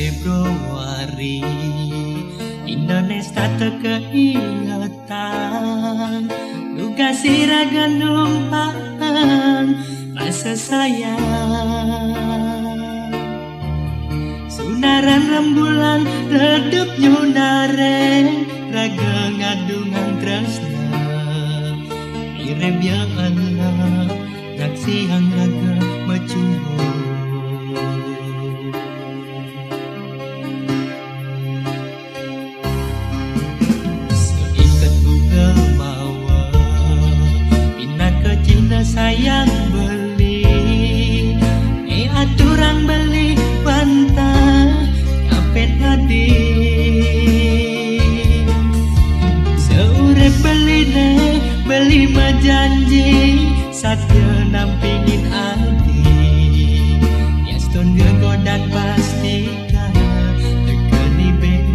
Februari Indonesia terkeingatan duga siraga numpang rasa sayang sunaran rembulan redup nyunareng raga ngadungan tresna irem yang Allah naksi yang raga mecumbur sayang beli aturang beli bantah kapet ngadi seurep beli beli majanji satya nampingin adi yaston gegodan pastikan tekani beni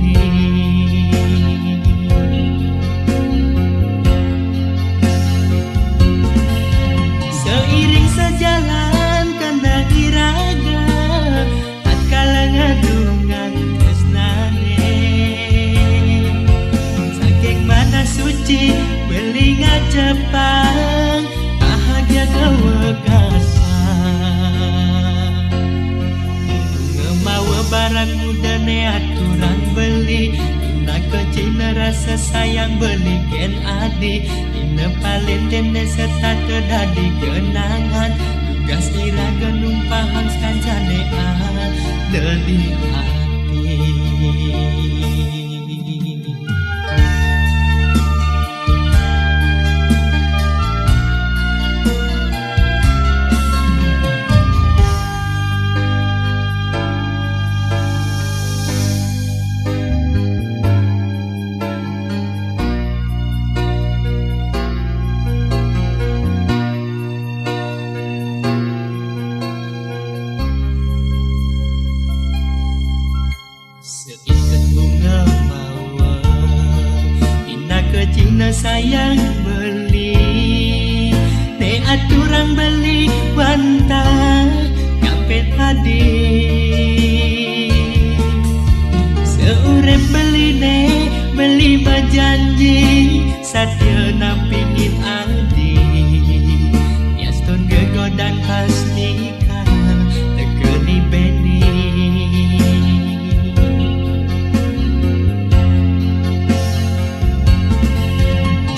seiring sejalan kena iraga tatkala ngadungan tresnane saking mana suci beli ngacepang bahagia kewekasan ngemawa barang muda ne aturan beli na kecina rasa sayang beli ken adi dina palentene serta terdadi kenangan tugas iraga numpahang kancane dari hati seikat bunga mawar ina kecina sayang beli ne aturang beli bantah kapet hadi seurep beli beli bajanji satya nampingin adi yaston gegodan pastikan tekeni beni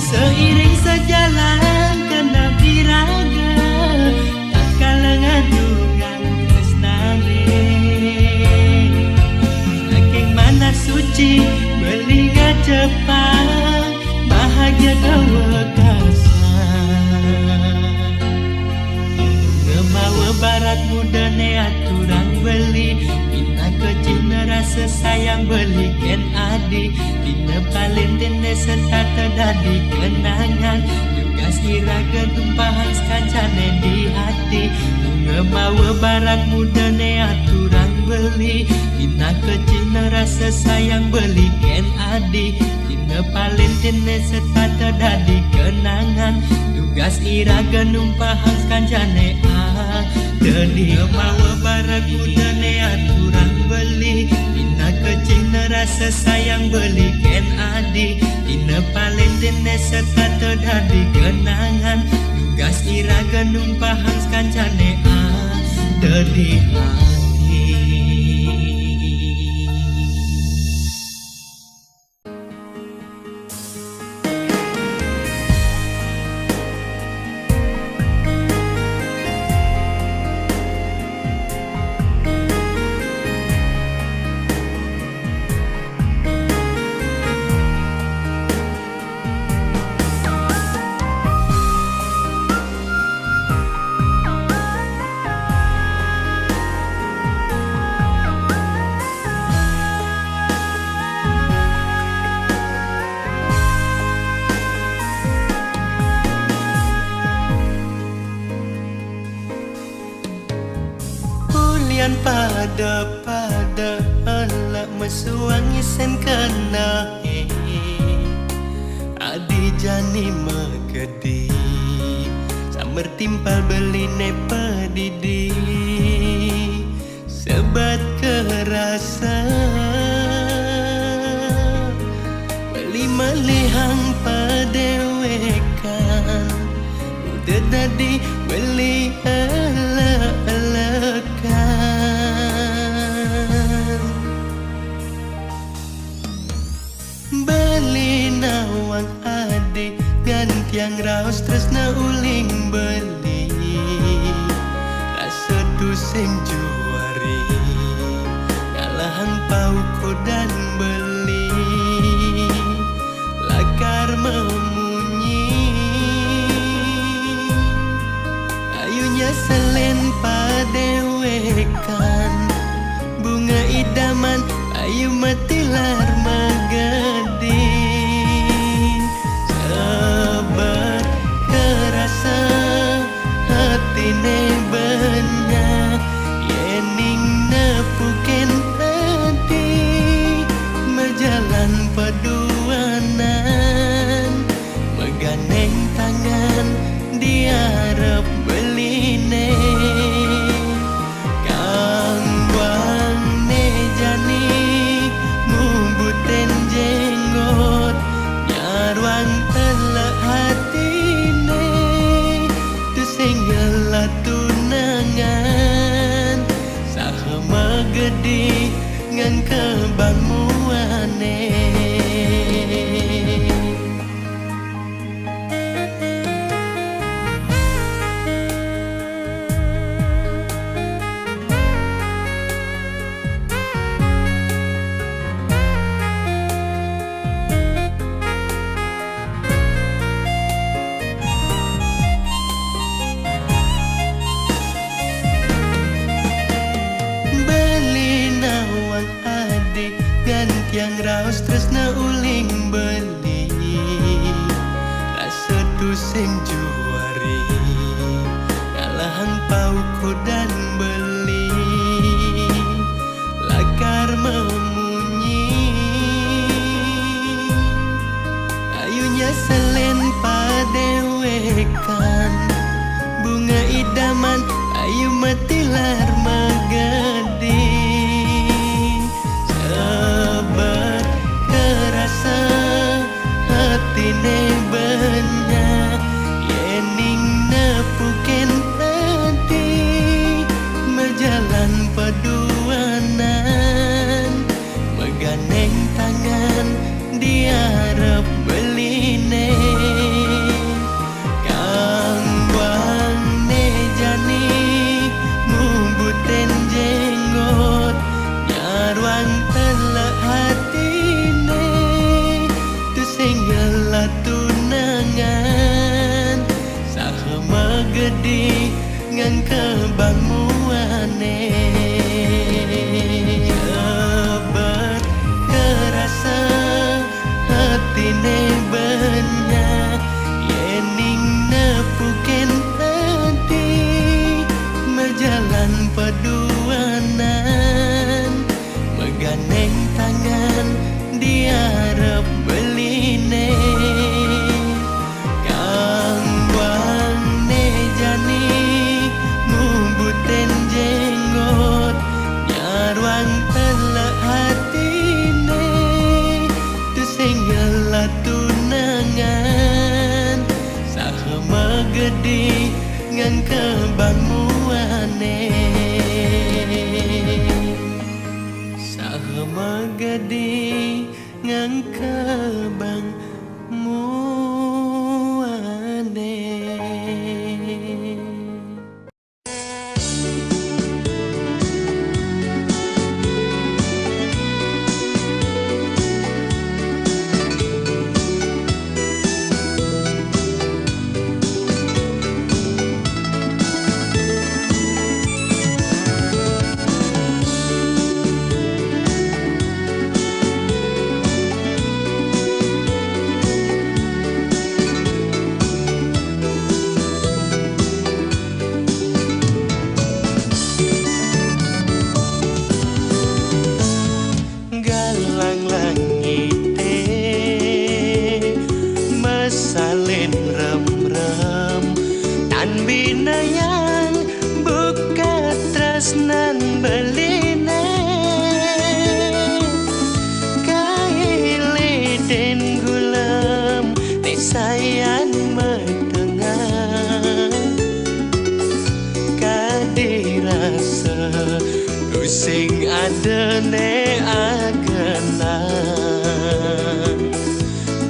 seiring sejalan kena iraga tatkala ngadungan tresnane saking mana suci beli ngacepang bahagia kewekasan ngemawa barat muda ne aturang beli ina kecina rasa sayang beli ken adi dina palentene serta terdadi kenangan tugas iraga tumpahan kancane di hati ngemawa barat muda ne aturang beli ina kecina rasa sayang beli ken adi dina palentene serta terdadi kenangan tugas iraga numpahang kancane jadi ngemawa barat muda ne aturang beli ina kecina rasa sayang beli ken adi dina palentene serta terdadi kenangan tugas iraga numpahang kancane dari hati. San pada Alak mesuangi sen kena Adi jani megedi Samer timpal beli pedidi Sebat kerasa Beli melihang padewekan Udah tadi beli elek-elekan Beli nawang adik gantiang raus tresna uling beli Rasa tusing juari Kalahan pauko dan beli Lakar memunyi Ayunya selen padewekan Bunga idaman ayu matilar magadi Sabar kerasa hatine banyak Yening nepuken hati Mejalan paduanan Meganeng tangan diarep beline Kangwang nejani Mubuten jenggot Nyarwang telak hatine Tusenggela tunangan Sahama gede ngan kebang muane Gantiang raus tresna uling beli Rasa tusing juari Kalahan pauko dan beli Lakar memunyi Ayunya selen padewekan Bunga idaman ayu matilar magadi Sabar kerasa hatine banyak Yening nepuken hati Mejalan paduanan Meganeng tangan diarep beline Kangwang nejani Mubuten jenggot Nyarwang telak hatine Tusenggela tunangan Sahama gede ngan kebang muane Sabar kerasa hatine banyak Yening nepuken hati Mejalan paduanan Meganeng tangan diarep beline Kangwang nejani Mubuten jenggot Nyarwang telak hatine Tusenggela tunangan Sahama gede ngan kebang muane Sahama gede ngan kebang muane salin rem-rem tan binayang buka tresnan beline kaili den gulam te sayan metengah kadirasa sing ada ne agenan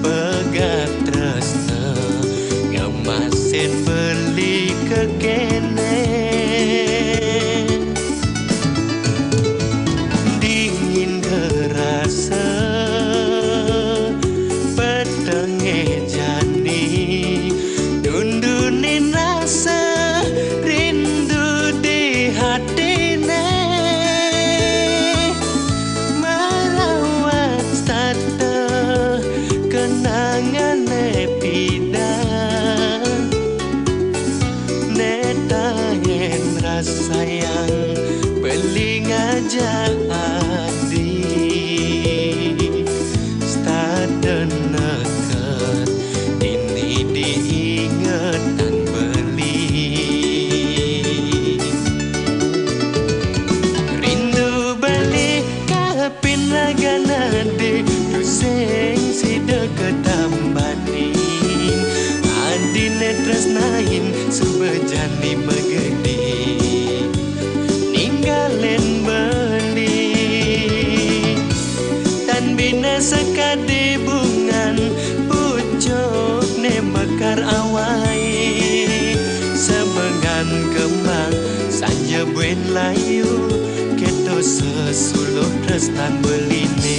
pegat tresna ngemasin beli kekene dingin kerasa petenge jani dundunin rasa rindu di hati kenangan nepidan netahen rasa yang beling aja adi staden neket ini diingetan beli rindu beli kapin ragana de tuseng ketambani adine tresnain subejani megede ninggalen beli tan bina sekade bungan pucuk ne mekar awai semengan kembang sanja buen layu keto sesuluh tresnan beline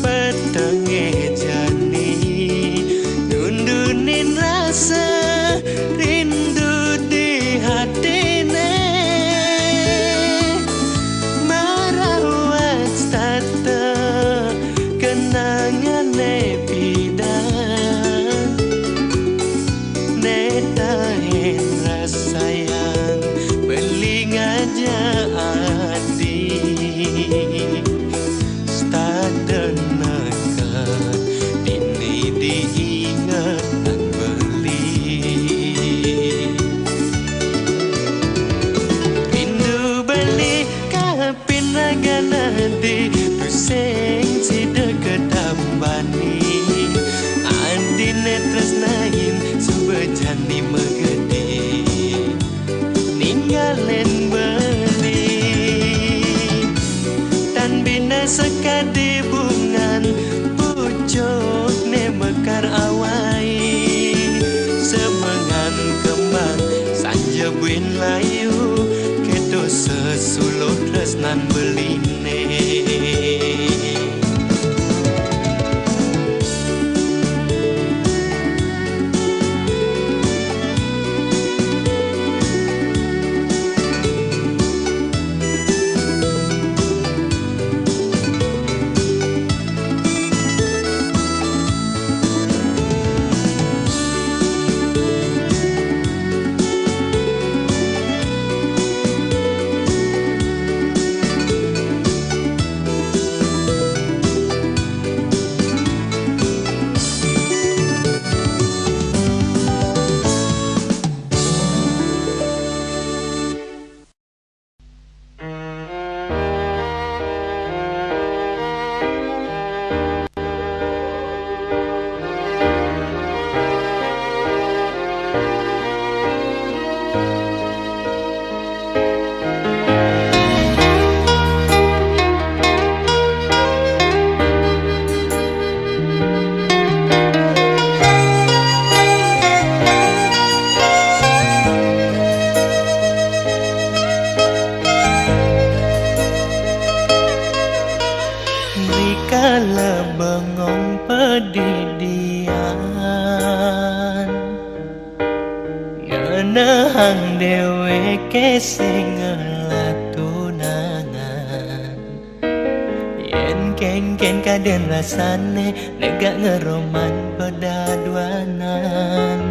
petenge jani dundunin rasa rindu di hatine marawat tata kenangan nepidan netahin rasa yang beling aja adi staden neket ini diingetan beli rindu beli kapin ragana di pusing si deket ambani andine tresnain subejani megede ninggalen beli tan bina sekade bungan pucuk ne mekar awai semengan kembang sanja buin layu keto sesuluh tresnan beline kala bengong pedidian ngenehang dheweke sing ngelatunangan yen kengken kaden rasane negak ngeroman pedaduanan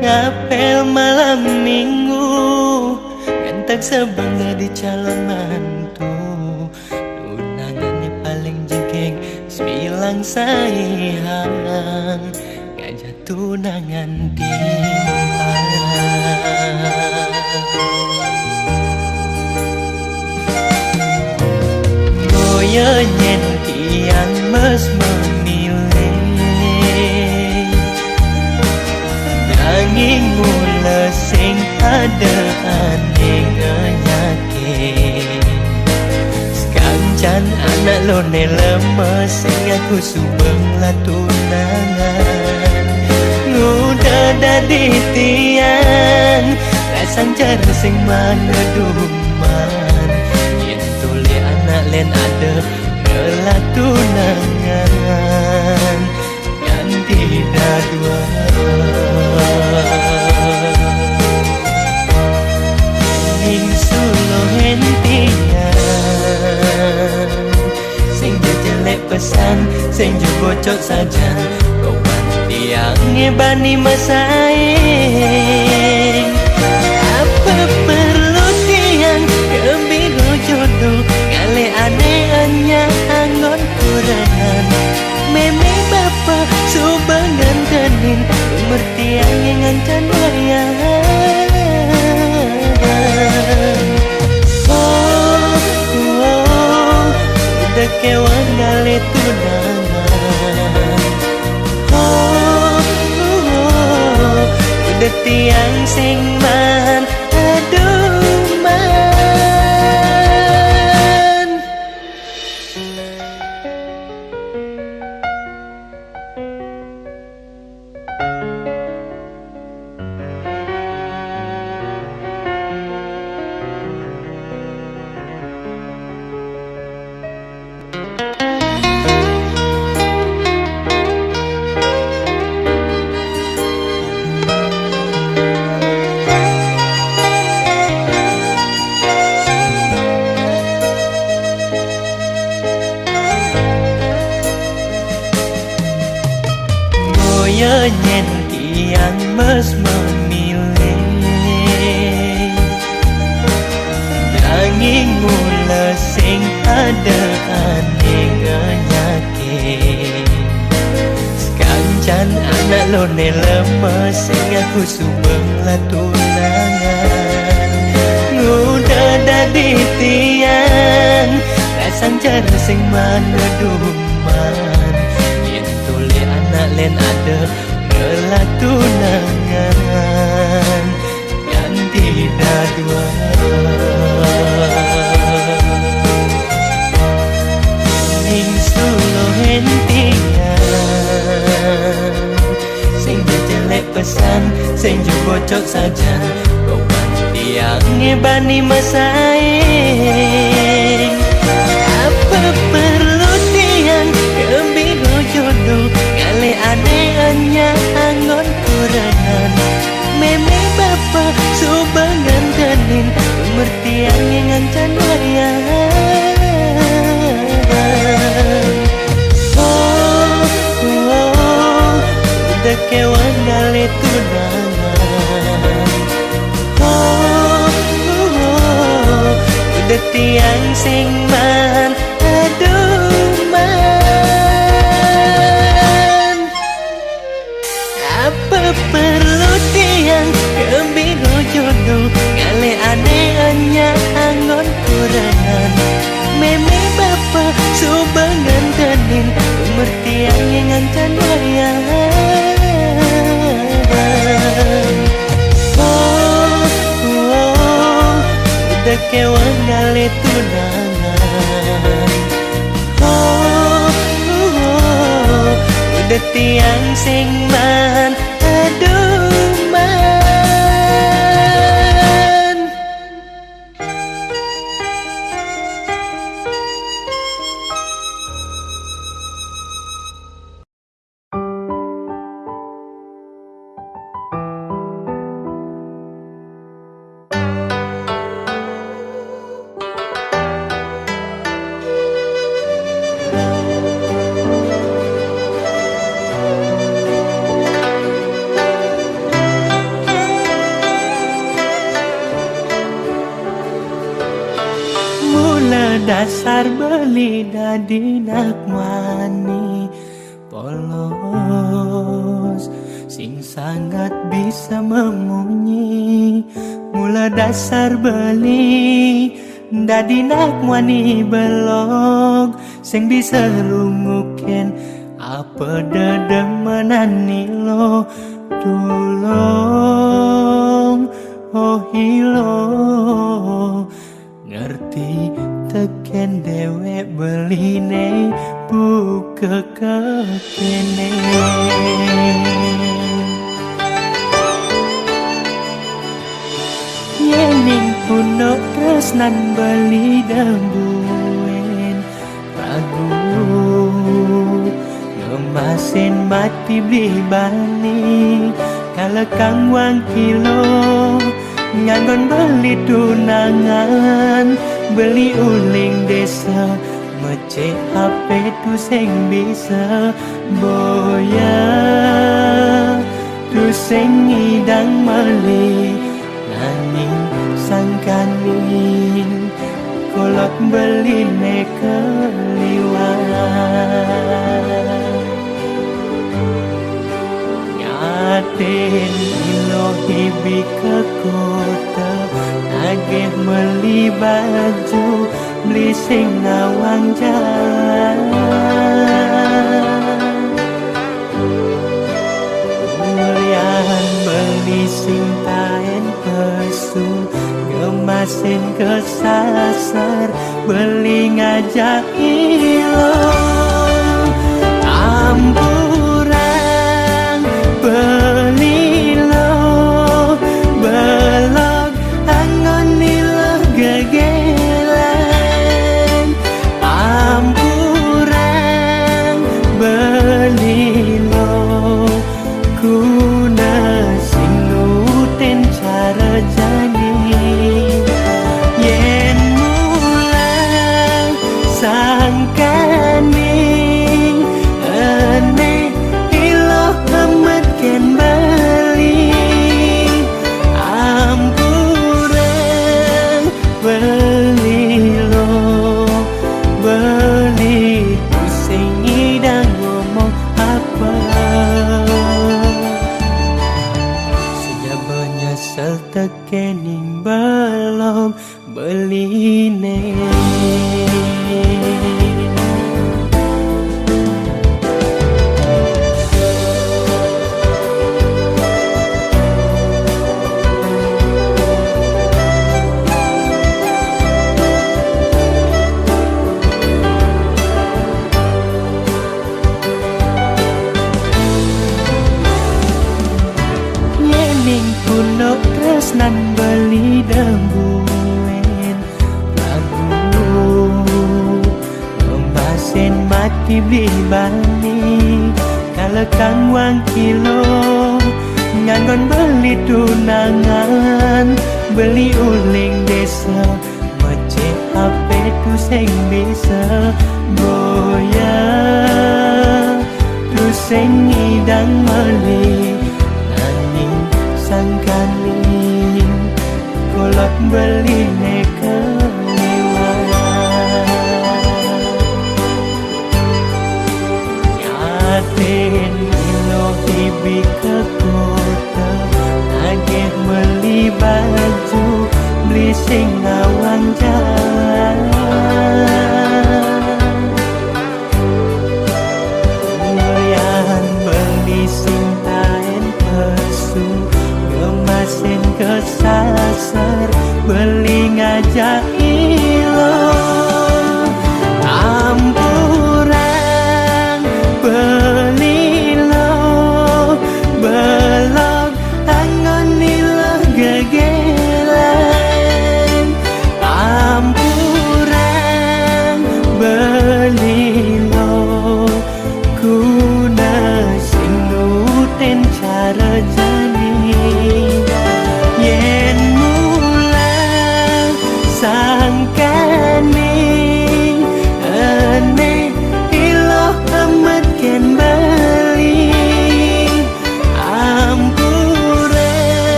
ngapel malam minggu ngentek sebangga di calon mantu tunangannya paling jegeng bilang sayang ngajak tunangan timpang boyo nyen tiang mes memilih nanging mula sing ada aneh ngenyake sekancan anak lo ne lemes sing aku subeng lah tunangan nguda dadi tiang rasang cara sing mana duman yen tuli anak len ada ngelah tunangan ganti dadua ning sulo hentian sing jelek pesan sing bocot saja kawan tiang ngebani masaing apa perlu tiang kebiro jodoh kali aneh-aneh anggon kurangan meme bapa subangan tenin umur tiang yang ngancan wayang udah kewan gale tunangan udah tiang sing man aduh man boyo nyen tiang mes memilih nanging mula sing ada aneh ngenyake sekancan anak lo ne lemes sing aku subeng lah tunangan nguda dadi tiang rasang cara sing mana duman yen tuli anak len ada ngelah tunangan ganti dadua ning sulo hentian sing jelek pesan sing bocot saja kawan tiang ngebani masaing apa perlu tiang kebiro jodoh kali aneh-aneh anggon kurangan meme bapa subangan tenin umur tiang yang ngancan wayang udah kewan gale tunangan udah tiang sing man aduh man apa perlu tiang kebiro jodoh kali aneh-aneh anggon kurangan meme bapa subangan tenin umur tiang yang ngancan wayang udah kewan gale tunangan udah tiang sing man aduh man dasar beli dadi nakmani polos sing sangat bisa memunyi. Mula dasar beli dadi nakmani belog sing bisa lungukin apa dedemenan nilo. Tulong oh hilo ngerti teken dewe beline buka kekene. Yening puno tresnan beli dambuen ragu ngemasin mati beli bani kalau kang wang kilo nganggon beli tunangan beli uling desa mece HP tu sing bisa boya tu sing ngidang meli nanging sangkanin kolot beli nekeliwan nyaten ilohi bi ke kota nagih beli baju beli sing ngawang jalan mulian beli sing taen pesu ngemasin kesasar beli ngajak ilo ampuran beli lo belok angon nilo gegelan ampuran beli lo kuna sing nuten cara jani yen mulang sangkaning aneh iloh amat ken bali ampuran beli lo beli pusing idang ngomong apa sudah menyesal tekening belum beli yening kuno tresnan beli dambuen ragu ngemasin mati beli bani kalau kang wang kilo nganggon beli tunangan beli uling desa mece HP tu sing bisa boya tu sing ngidang meli nanging sangkaning kolot beli nekeliwan nyaten ilohi bi ke kota nagih beli baju beli sing ngawang jalan mulian beli sing taen pesu ngemasin kesasar beli ngajak ilo ampuran beli lo belok angon nilo gegelan ampuran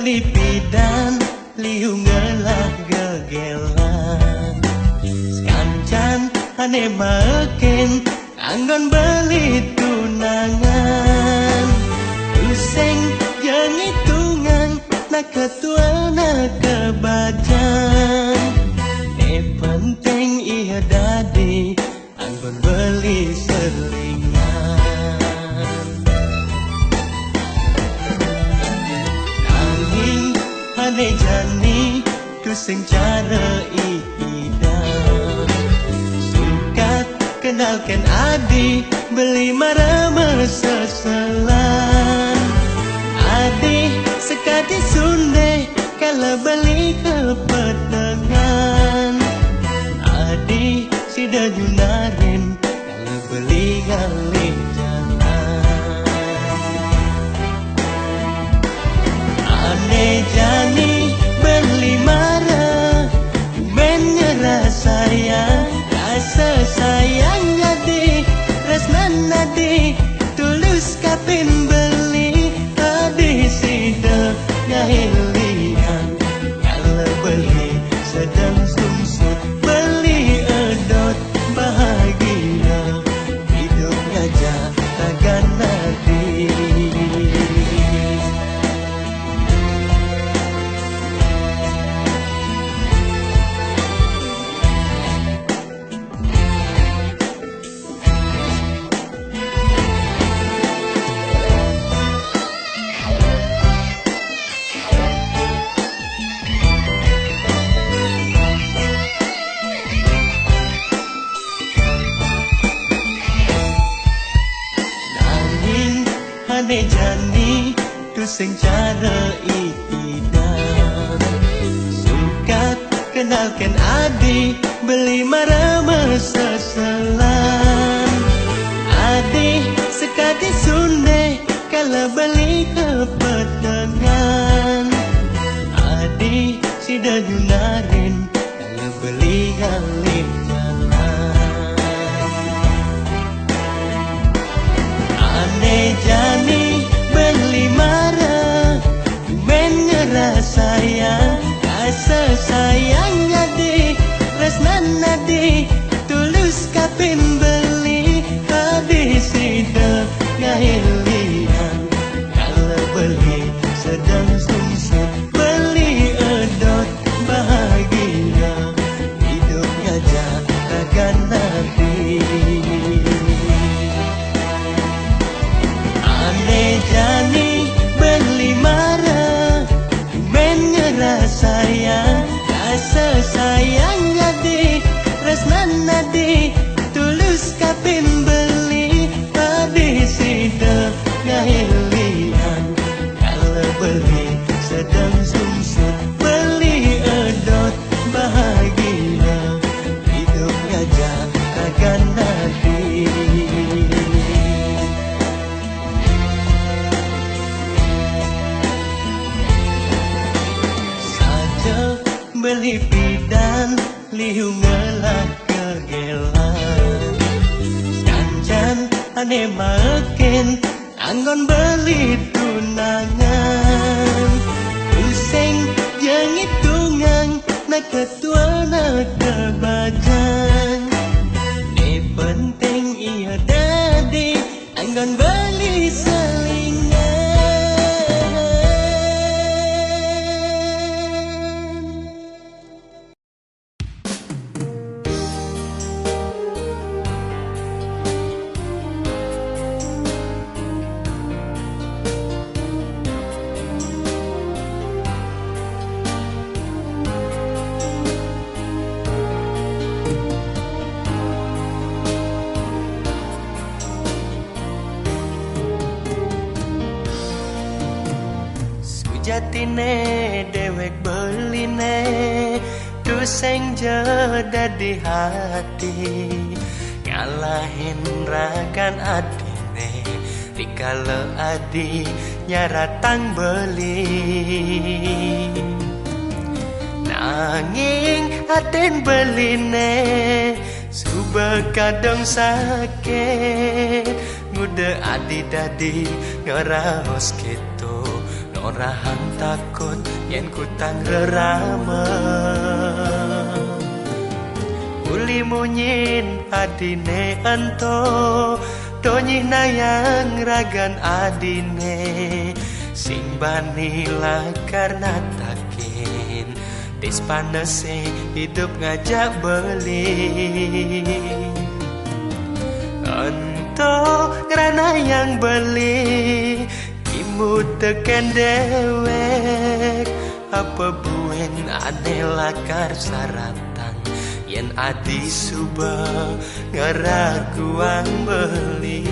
beli pidan liung ngelah gegelan Kancan ane makin anggon beli tunangan Useng yang hitungan nak ketua nak kebajan penting iya dadi anggon beli selingan Nanging ane jani tu sing cara ikidan Sukat kenalkan adi beli marama seselan Adi sekali sunde kalau beli kepetengan Adi si dayunarin kalau beli galih jalan Ane jani beli marah ben nyerah sayang rasa sayang jadi resnan nadi tulus kapin beli Adi si dayunarin kalau beli sedang sungsut beli edot bahagia hidupnya takkan nanti Ane jani tu sing cara ikidan Sukat kenalkan adi beli marama seselan Adi sekali sunde kalau beli kepetengan Adi si dayunarin kalau beli galih jalan Ane jani beli marah ben nyerah sayang rasa sayang jadi resnan nadi tulus kapin beli Adi sida ngahilian kalau beli sedang sungsut beli edot bahagia hidupnya takkan nanti Ane jani beli marah ben nyerah sayang rasa sayang jadi resnan nadi tulus kapin beli Adi sida ngahilian kalau beli sedang sungsut beli edot bahagia hidupnya takkan nanti beli pidan liung ngelah kegelan Kancan ane makin anggon beli tunangan Useng yang hitungan nak ketua nak kebajan Ni penting iya dadi anggon beli selingan Jatine dewek beline tu sing jeda di hati ngalahin rakan adine dikala adi nyaratang beli nanging aten beline suba kadang sakit ngude adi dadi ngaraos gitu Orang takut yen ku tang rerama Uli munyin adine ento Donyi nayang ragan adine Sing banila karena takin Dis panese hidup ngajak beli Ento karena yang beli Imu teken dewek Apa buen aneh lakar saratan Yen adi suba ngeraguan beli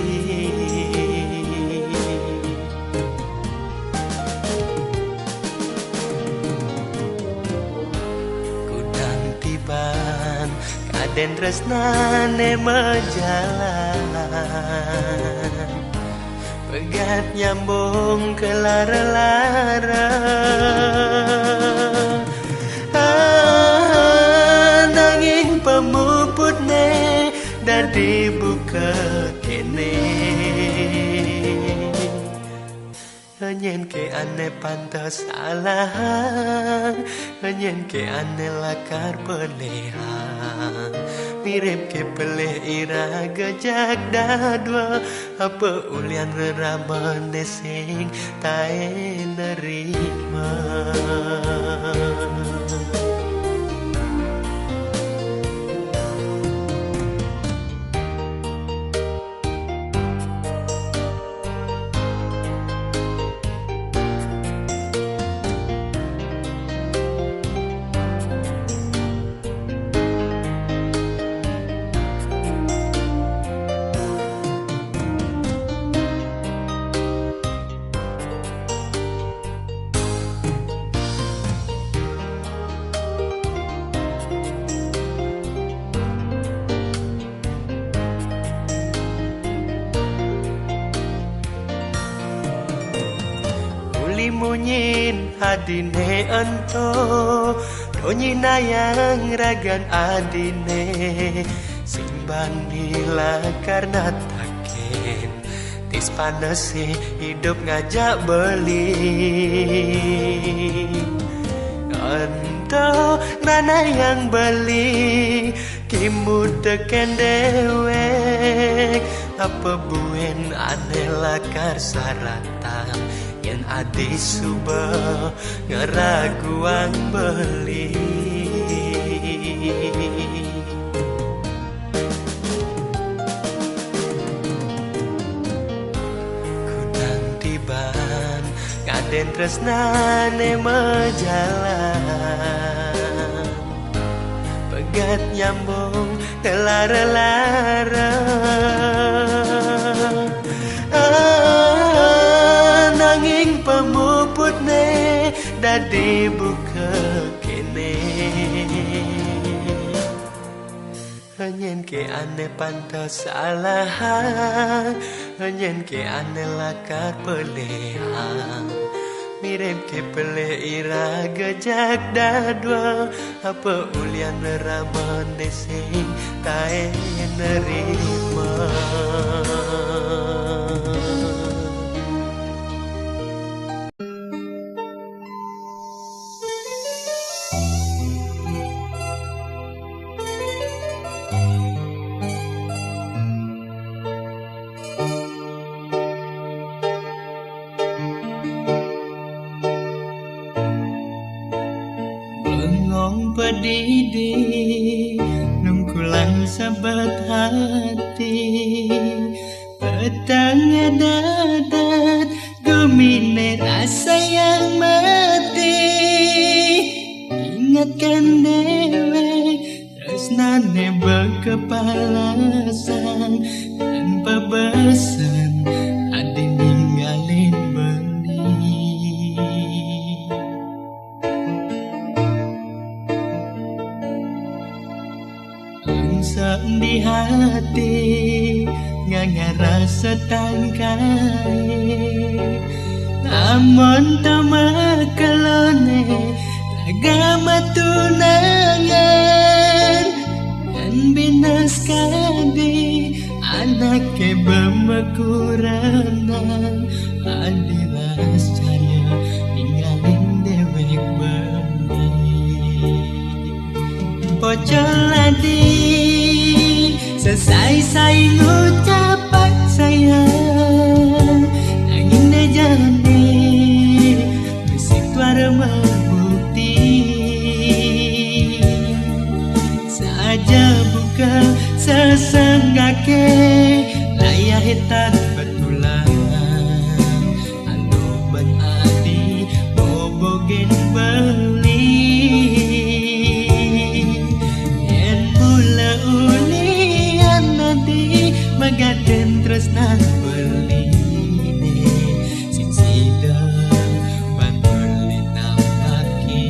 Kudang tiban kaden tresnane mejalan Pegat nyambung ke lara-lara Nanging pemuputne dadi buka kene Nyen ke ane pantas salah Nyen ke ane lakar pelehang Mirip ke peleh ira gejak dadwa Apa ulian reraman desing tae nerima Munyin adine ento Donyi nayang ragan adine Simban nila karena takin Tis panese hidup ngajak beli Ento nana yang beli Kimu teken dewek Apa buen aneh lakar saratan Yen adi suba ngeraguan beli Kudang tiban kaden tresnane mejalan Pegat nyambung ke lara-lara Nanging pemuputne dadi buka kene Nyen ke ane pantas salah Nyen ke ane lakar pelehang Mirip ke peleh ira gejak dadwa Apa ulian neraman desing tae nerima Pedidi nungkulan sabat hati petang dadat gumine rasa yang mati ingatkan dewe tresnane berkepalasan tanpa besan adi ninggalin beli di hati nggak rasa tangkai namun tamakalone agama tunangan dan binas kadi anak ke bemakuranan adilas cahaya Pocol adi selesai saya ngucapan sayang nanging na jane musik tuara membukti saja buka sesenggake layah hitam betulan anu beradi bobogen beli yen mula ulian nanti magaden tresnan beli sing sida banbeli nambaki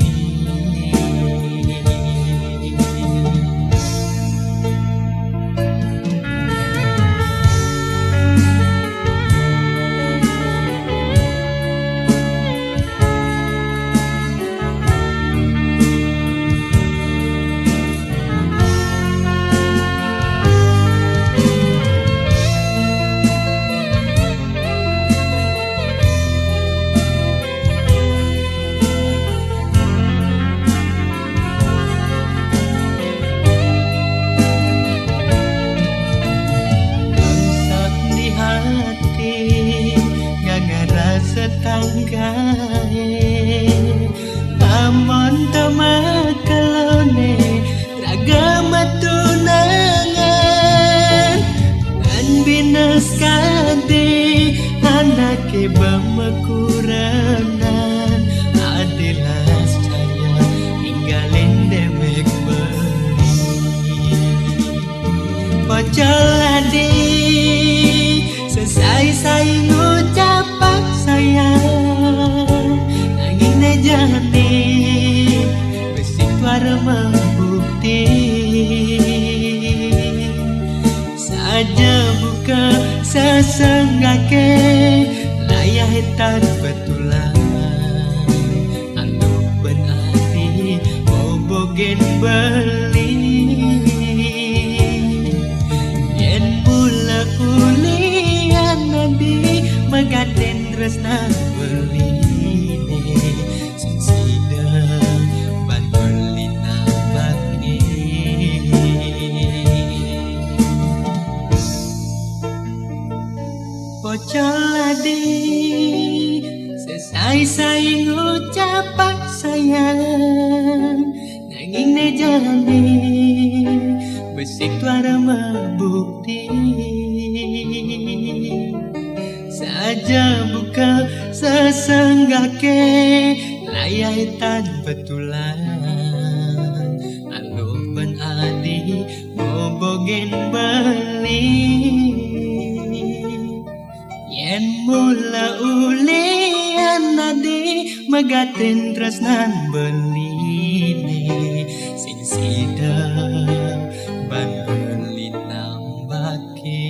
tanggae pamon temat kelone ragama tunangan dan binas kade anake bamekuranan adilah saya tinggalin demek beli pocol adi selesai saya ngucapan sayang nanging na jane besi tuara membukti saja buka sesenggake layah hitam betulan anu benati bobogen beli yen mula ulian nanti magaden tresnan beli sing sida banbeli nambaki pocol adi selesai saya ngucapan sayang nanging na jane besik tuara membukti saja buka sesenggake layah hitam betulan anu benadi bobogen beli yen mula ulian nadi magaten tresnan beli sing sida ban beli nambaki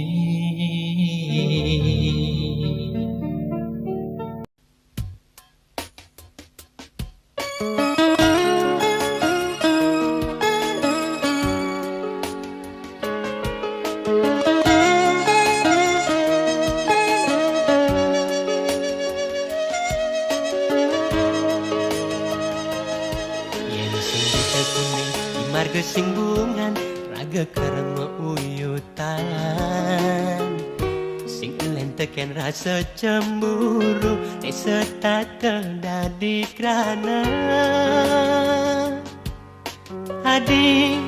marga sing bungan raga karma uyutan sing lenteken rasa cemburu serta terjadi kerana adik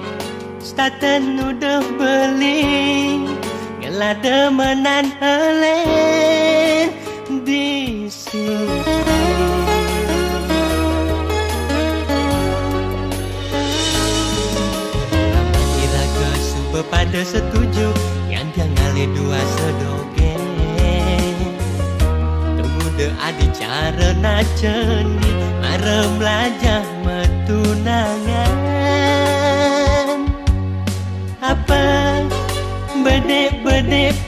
staten udah beli ngelada menan helen di sini pada setuju yang jangali dua sedogen tunggu de adi cara naceni marem lajah metunangan apa bedek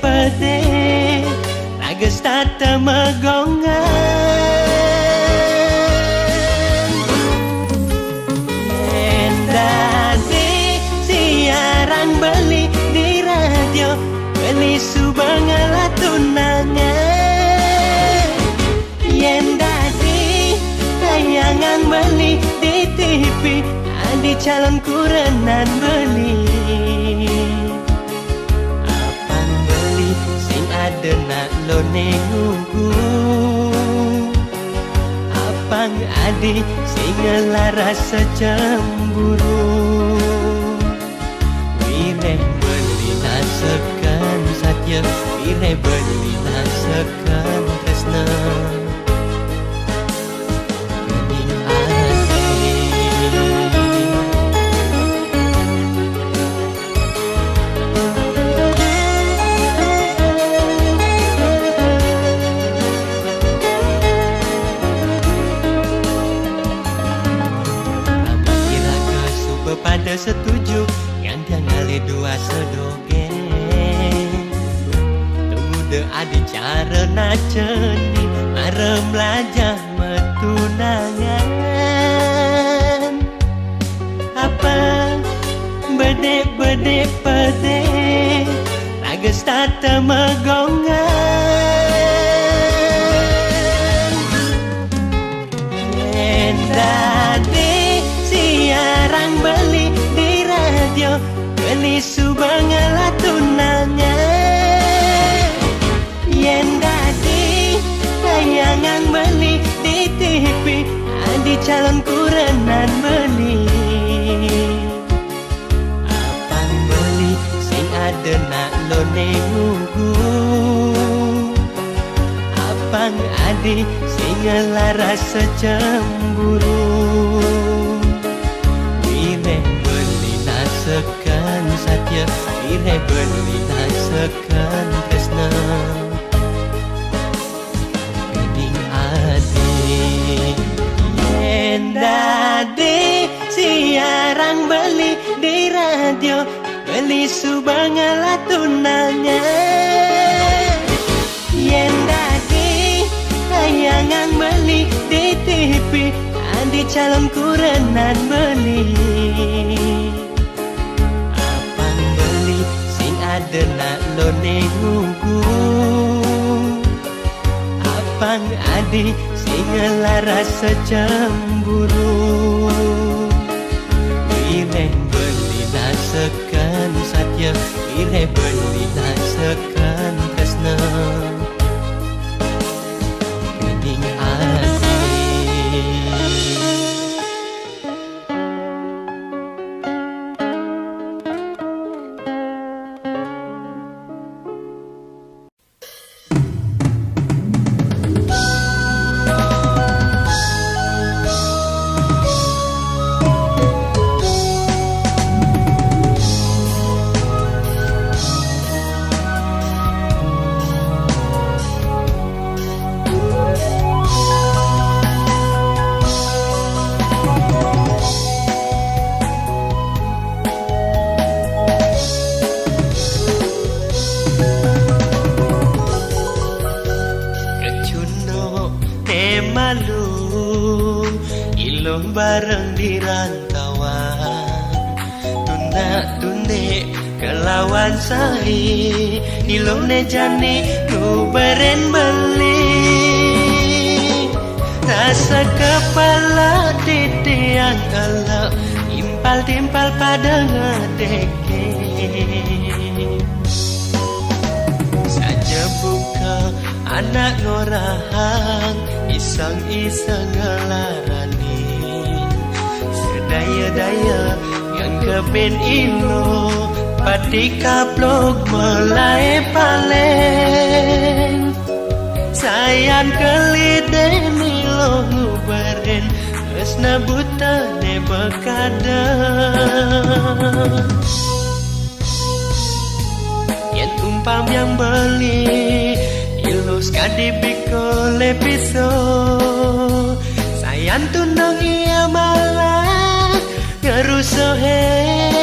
pedek raga stata megongan beli di radio beli subangala tunangan yen dadi tayangan beli di TV adi calon kurenan beli. Apang beli sing ada nak lo nenguku. Apang adi sing ngelarasa cemburu. Wire beli nasekan satya, wire beli nasekan tresna. Pada setuju ngantian kali dua sedogeng. Tunggu de adi cara naceni marem lajah metunangan. Apa bedek pede rages tata megongan. Endade siarang beli di radio, beli subangala tunangan. Yen dadi tayangan beli di TV, adi calon kurenan beli. Apang beli sing ada nak lo nenguku. Apang adi sing ngelarasa cemburu. Nasekan satya, wire beli nasekan tresna. Kening adi yen dadi siarang beli di radio, beli subangala tunangan. Yen dadi tayangan beli di TV, adi calon kurenan beli. Ada nak lo nenguku. Apang adi sing ngelarasa cemburu. Wire beli nasekan satya, wire beli nasekan tresna. Kening adi bareng di rantauan, tunda tunde kelawan sahi, ilong ne jani ku beren beli. Rasa kepala titian ala impal-timpal pada ngadeke. Saja buka anak ngorahang, isang-isang ngelarani. Daya-daya yang kepen ilo pati kaplok melai paleng. Sayang keliden ilo nguberen esna buta ne bekada. Yang umpam yang beli ilo skadi biko lepiso. Sayang tunang ia malah ngerusuhin.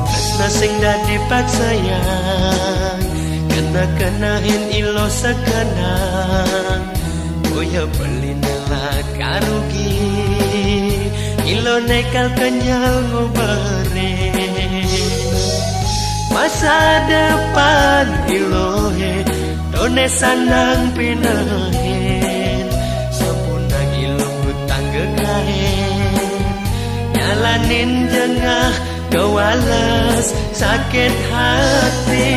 Esna sing dadi paksayang, kena-kenahin ilo sekenang. Boya beli nelak karugi, ilo nekal kenyal nguberin. Masa depan ilohe done sanang pinahin. Sapunang ilo hutang gegahe, Jalanin jengah kewales sakit hati.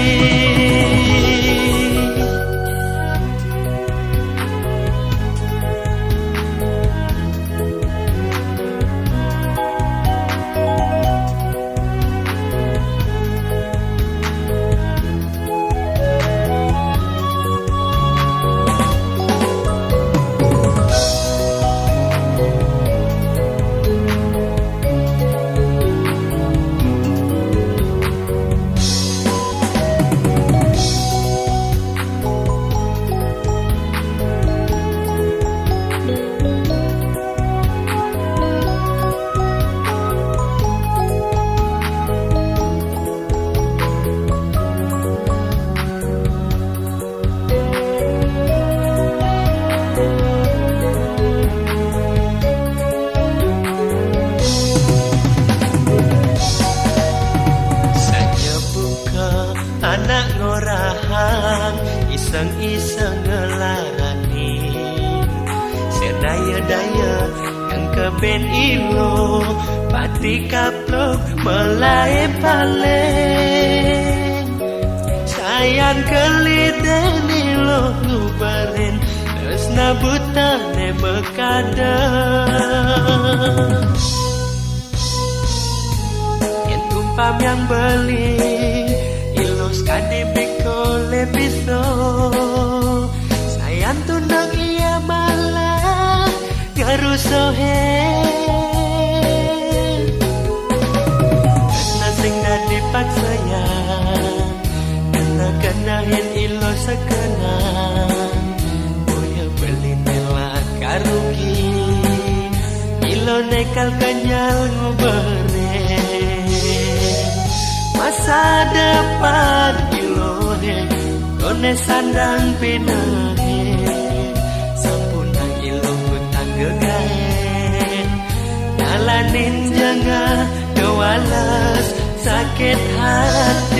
Anak ngorahang iseng-iseng ngelarani sedaya-daya yang keben ilo pati kaplok melai paling sayang keliten ilo ngubarin tresna butane bekadang yang tumpam yang beli kadebeko lebiso sayang tunang iya malah garusohe karena sing dadi paksayang karena kenahin ilo sekenang boya beli nela karugi ilo nekal kenyal ngubere masa depan ilone kone sandang pinahe sampuna ilo kutang gegahe jalanin jangah kewalas sakit hati.